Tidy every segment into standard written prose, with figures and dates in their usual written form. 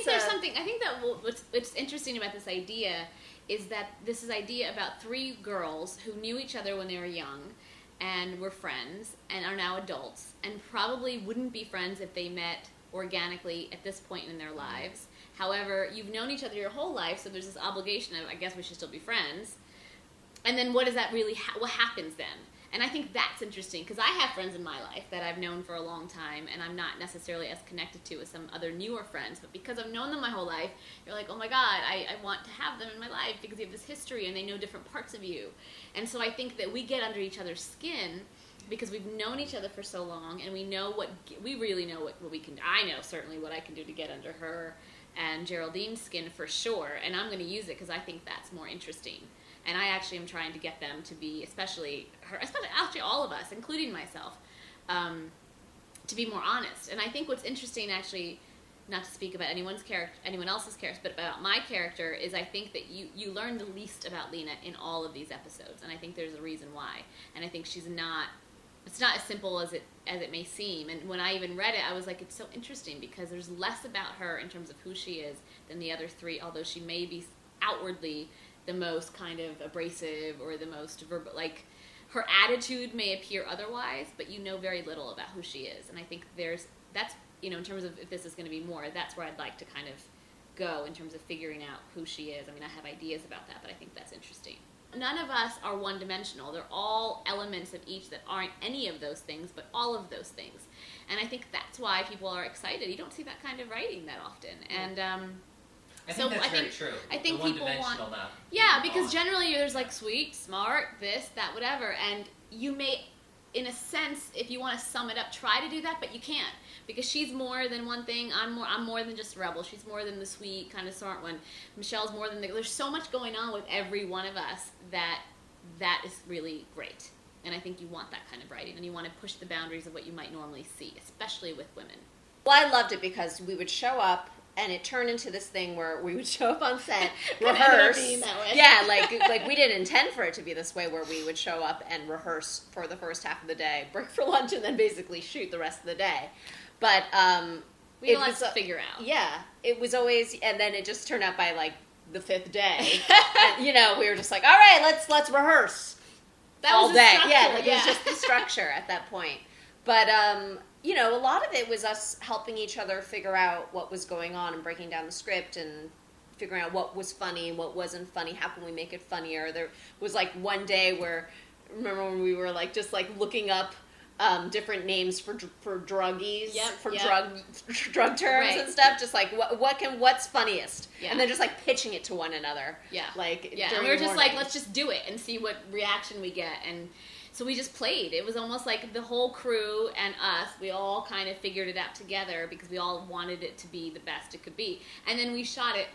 there's something. I think that what's interesting about this idea is that this is idea about three girls who knew each other when they were young and were friends and are now adults and probably wouldn't be friends if they met organically at this point in their lives. However, you've known each other your whole life, so there's this obligation of, I guess we should still be friends. And then what does that really, what happens then? And I think that's interesting, because I have friends in my life that I've known for a long time, and I'm not necessarily as connected to as some other newer friends, but because I've known them my whole life, you're like, oh my God, I want to have them in my life, because you have this history, and they know different parts of you. And so I think that we get under each other's skin, because we've known each other for so long, and we really know what we can do. I know certainly what I can do to get under her and Geraldine's skin for sure, and I'm going to use it because I think that's more interesting. And I actually am trying to get them to be, especially actually all of us, including myself, to be more honest. And I think what's interesting, actually, not to speak about anyone else's character, but about my character, is I think that you learn the least about Leena in all of these episodes, and I think there's a reason why. And I think it's not as simple as it may seem. And when I even read it, I was like, it's so interesting because there's less about her in terms of who she is than the other three, although she may be outwardly the most kind of abrasive or the most verbal, like her attitude may appear otherwise, but you know very little about who she is. And I think that's in terms of if this is going to be more, that's where I'd like to kind of go in terms of figuring out who she is. I mean, I have ideas about that, but I think that's interesting. None of us are one-dimensional. They're all elements of each that aren't any of those things, but all of those things. And I think that's why people are excited. You don't see that kind of writing that often. And I think that's very true. I think the people want... Not Yeah, because generally there's like sweet, smart, this, that, whatever. And you may, in a sense, if you want to sum it up, try to do that, but you can't. Because she's more than one thing. I'm more than just a rebel. She's more than the sweet, kind of smart one. Michelle's more than there's so much going on with every one of us that is really great. And I think you want that kind of writing, and you want to push the boundaries of what you might normally see, especially with women. Well, I loved it because we would show up, and it turned into this thing where we would show up on set, rehearse. Yeah, like we didn't intend for it to be this way, where we would show up and rehearse for the first half of the day, break for lunch, and then basically shoot the rest of the day. But we had lots to figure out. Yeah, it was always, and then it just turned out by like the fifth day, and, we were just like, all right, let's rehearse all day. Yeah, it was just the structure at that point. But a lot of it was us helping each other figure out what was going on and breaking down the script and figuring out what was funny and what wasn't funny. How can we make it funnier? There was like one day where, remember when we were like just like looking up different names for druggies, drug terms and stuff. Just like what's funniest, and then just like pitching it to one another. Yeah, and we were just like, let's just do it and see what reaction we get. And so we just played. It was almost like the whole crew and us. We all kind of figured it out together because we all wanted it to be the best it could be. And then we shot it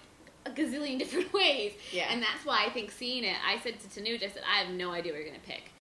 a gazillion different ways. Yeah. And that's why I think seeing it, I said to Tanuj, I said, I have no idea what you're going to pick.